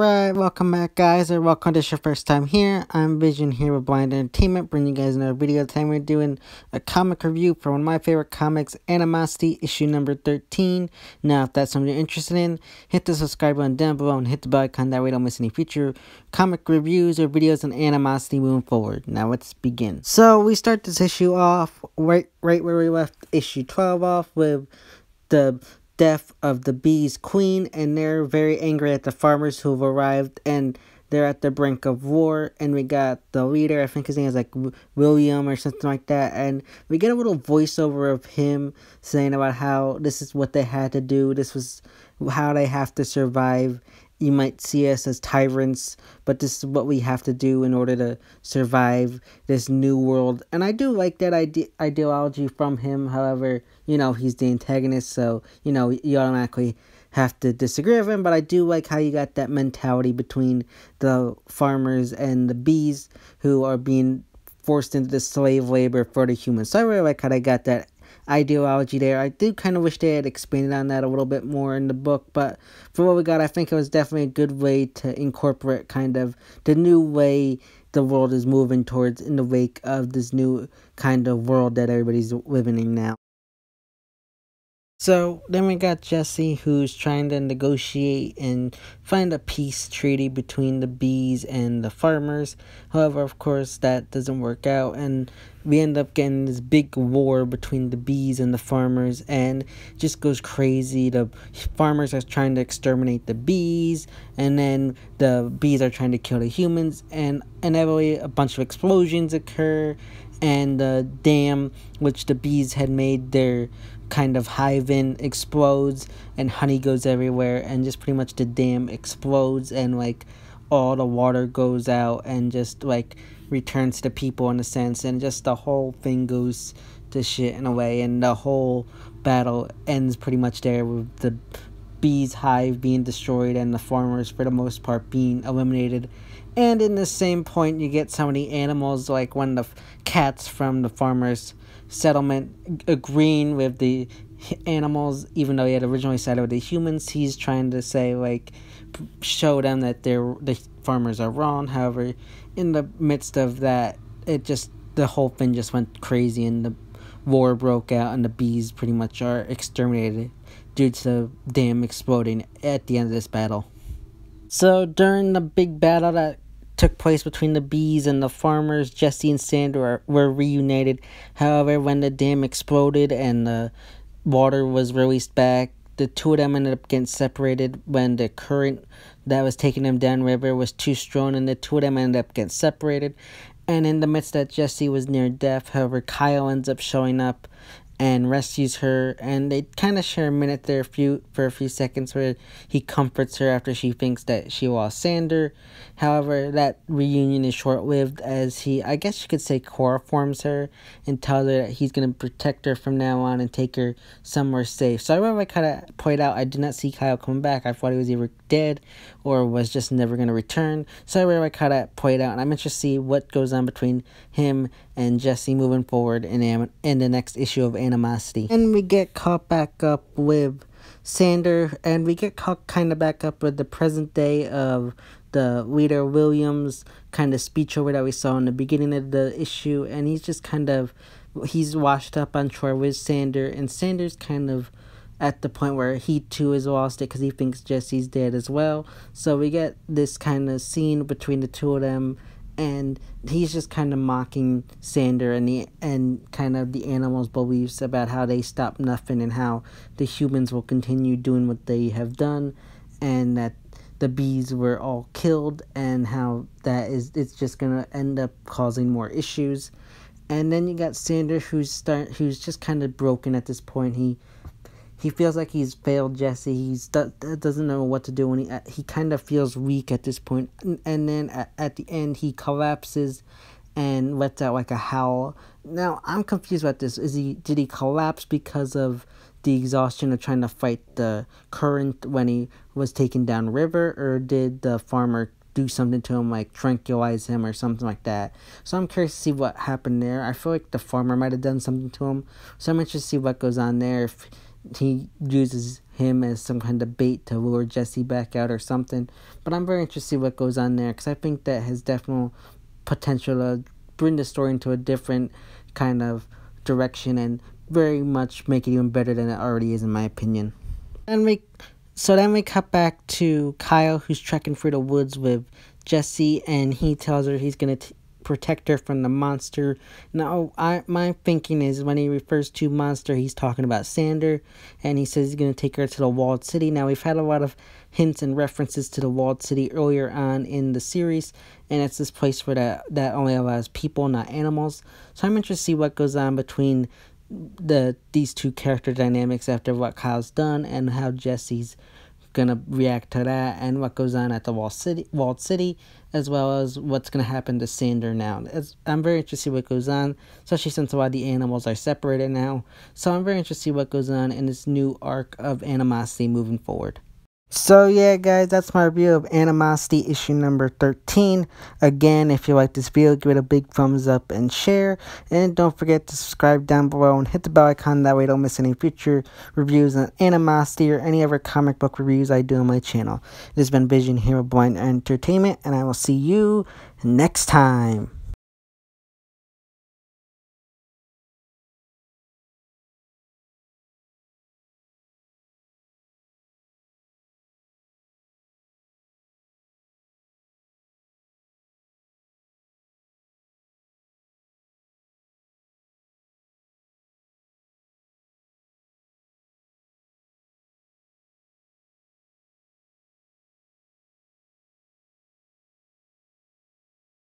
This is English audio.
Alright, welcome back guys, or welcome to your first time here. I'm Vision here with Blind Entertainment, bringing you guys another video. Today we're doing a comic review for one of my favorite comics, Animosity, issue number 13. Now, if that's something you're interested in, hit the subscribe button down below and hit the bell icon, that way you don't miss any future comic reviews or videos on Animosity moving forward. Now, let's begin. So, we start this issue off right where we left issue 12 off, with the death of the bee's queen, and they're very angry at the farmers who have arrived, and they're at the brink of war. And we got the leader, I think his name is like William or something like that, and we get a little voiceover of him saying about how this is what they had to do, this was how they have to survive. You might see us as tyrants, but this is what we have to do in order to survive this new world. And I do like that ideology from him. However, you know, he's the antagonist, so, you know, you automatically have to disagree with him. But I do like how you got that mentality between the farmers and the bees who are being forced into the slave labor for the humans. So I really like how they got that ideology there. I do kind of wish they had expanded on that a little bit more in the book, but for what we got, I think it was definitely a good way to incorporate kind of the new way the world is moving towards in the wake of this new kind of world that everybody's living in now. So then we got Jesse, who's trying to negotiate and find a peace treaty between the bees and the farmers. However, of course, that doesn't work out, and we end up getting this big war between the bees and the farmers, and it just goes crazy. The farmers are trying to exterminate the bees, and then the bees are trying to kill the humans, and inevitably a bunch of explosions occur, and the dam which the bees had made their kind of hive in explodes, and honey goes everywhere, and just pretty much the dam explodes, and like all the water goes out and just like returns to people in a sense, and just the whole thing goes to shit in a way, and the whole battle ends pretty much there with the bees hive being destroyed and the farmers for the most part being eliminated. And in the same point, you get some of the animals, like one of the cats from the farmers settlement agreeing with the animals, even though he had originally sided with the humans. He's trying to say, like, show them that the farmers are wrong. However, in the midst of that, the whole thing just went crazy, and the war broke out, and the bees pretty much are exterminated due to the dam exploding at the end of this battle. So during the big battle that took place between the bees and the farmers, Jesse and Sandra were reunited. However, when the dam exploded and the water was released back, the two of them ended up getting separated when the current that was taking them downriver was too strong, and the two of them ended up getting separated. And in the midst that Jesse was near death, however, Kyle ends up showing up and rescues her, and they kind of share a minute there for a few seconds where he comforts her after she thinks that she lost Sander. However, that reunion is short-lived, as he, I guess you could say, chloroforms her and tells her that he's going to protect her from now on and take her somewhere safe. So I remember I kind of pointed out I did not see Kyle coming back. I thought he was either dead or was just never going to return. So I remember I kind of pointed out, and I'm interested to see what goes on between him and Jesse moving forward in the next issue of Animosity. And we get caught back up with Sander, and we get caught kind of back up with the present day of the leader Williams kind of speech over that we saw in the beginning of the issue, and he's washed up on shore with Sander, and Sander's kind of at the point where he too has lost it because he thinks Jesse's dead as well. So we get this kind of scene between the two of them, and he's just kind of mocking Sander and kind of the animals' beliefs about how they stop nothing and how the humans will continue doing what they have done, and that the bees were all killed, and how it's just gonna end up causing more issues. And then you got Sander, who's just kind of broken at this point. He feels like he's failed Jesse. He doesn't know what to do, and he kind of feels weak at this point. And then at the end, he collapses and lets out like a howl. Now, I'm confused about this. Did he collapse because of the exhaustion of trying to fight the current when he was taken down river, or did the farmer do something to him, like tranquilize him or something like that? So I'm curious to see what happened there. I feel like the farmer might have done something to him, so I'm interested to see what goes on there. If he uses him as some kind of bait to lure Jesse back out or something. But I'm very interested to see what goes on there, because I think that has definite potential to bring the story into a different kind of direction and very much make it even better than it already is, in my opinion. Then we cut back to Kyle, who's trekking through the woods with Jesse, and he tells her he's gonna protect her from the monster. Now, my thinking is when he refers to monster, he's talking about Sander, and he says he's gonna take her to the walled city. Now, we've had a lot of hints and references to the walled city earlier on in the series, and it's this place where that only allows people, not animals. So I'm interested to see what goes on between these two character dynamics after what Kyle's done, and how Jesse's gonna react to that, and what goes on at the walled city, as well as what's gonna happen to Sander now. I'm very interested to see what goes on, especially since a lot of the animals are separated now. So I'm very interested to see what goes on in this new arc of Animosity moving forward. So yeah, guys, that's my review of Animosity issue number 13. Again, if you like this video, give it a big thumbs up and share. And don't forget to subscribe down below and hit the bell icon, that way you don't miss any future reviews on Animosity or any other comic book reviews I do on my channel. It has been Vision here with Blind Entertainment, and I will see you next time.